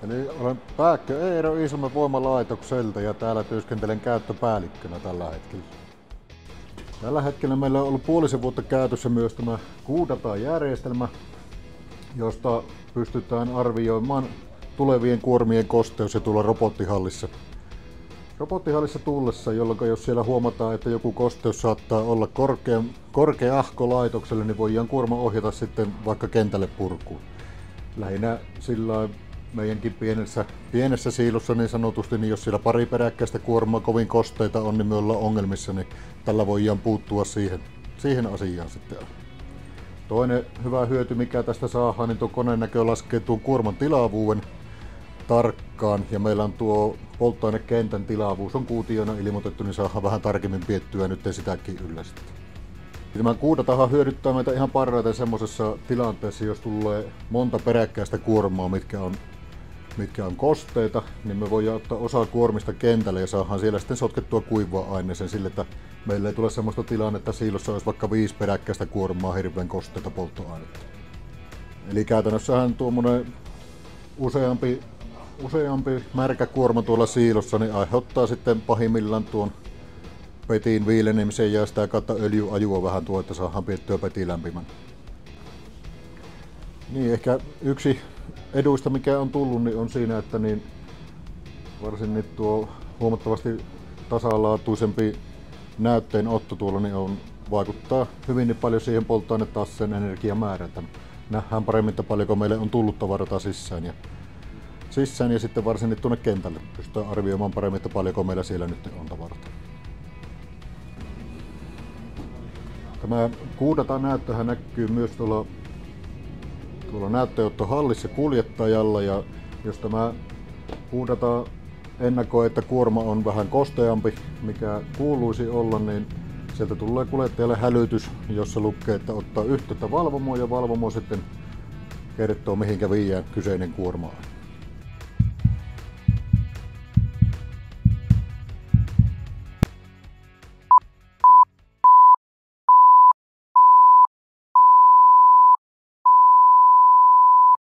Eli olen Pääkkö Eero Iisalmen voimalaitokselta ja täällä työskentelen käyttöpäällikkönä tällä hetkellä. Tällä hetkellä meillä on ollut puolisen vuotta käytössä myös tämä Q-Data-järjestelmä, josta pystytään arvioimaan tulevien kuormien kosteus ja tuolla robottihallissa. Robottihallissa tullessa, jolloin jos siellä huomataan, että joku kosteus saattaa olla korkeahko laitokselle, niin voidaan kuorma ohjata sitten vaikka kentälle purkuun. Lähinnä sillä meidänkin pienessä siilussa niin sanotusti, niin jos siellä pari peräkkäistä kuormaa kovin kosteita on, niin me ollaan ongelmissa, niin tällä voidaan puuttua siihen asiaan sitten. Toinen hyvä hyöty, mikä tästä saadaan, niin tuo koneen näkö laskee tuon kuorman tilavuuden tarkkaan, ja meillä on tuo polttoainekentän tilavuus on kuutiona ilmoitettu, niin saadaan vähän tarkemmin piettyä nyt sitäkin yllä sitten. Tämä Q-Datahan hyödyttää meitä ihan parhaiten semmoisessa tilanteessa, jos tulee monta peräkkäistä kuormaa, mitkä on kosteita, niin me voidaan ottaa osa kuormista kentälle ja saadaan siellä sitten sotkettua kuivaa aineeseen sille, että meillä ei tule semmoista tilannetta, että siilossa olisi vaikka 5 peräkkäistä kuormaa hirveän kosteita polttoainetta. Eli käytännössähän tuommoinen useampi märkä kuorma tuolla siilossa niin aiheuttaa sitten pahimmillaan tuon petin viilenemisen ja sitä kautta öljyajua vähän tuo, että saadaan piettyä peti lämpimän. Niin, ehkä yksi eduista mikä on tullut niin on siinä, että niin varsin tuo huomattavasti tasalaatuisempi näytteenotto tuolla niin vaikuttaa hyvin paljon siihen polttoainetasseen energiamäärään. Nähdään paremmin, että paljonko meille on tullut tavaraa sisään ja sitten varsin tuonne kentälle pystytään arvioimaan paremmin, että paljonko meillä siellä nyt on tavaraa. Tämä Q-Data-näyttöhän näkyy myös tuolla näytteenottohallissa kuljettajalla, ja jos tämä Q-Data ennakoi, että kuorma on vähän kosteampi, mikä kuuluisi olla, niin sieltä tulee kuljettajalle hälytys, jossa lukee, että ottaa yhteyttä valvomoon ja valvomo sitten kertoo mihinkä viiään kyseinen kuorma on.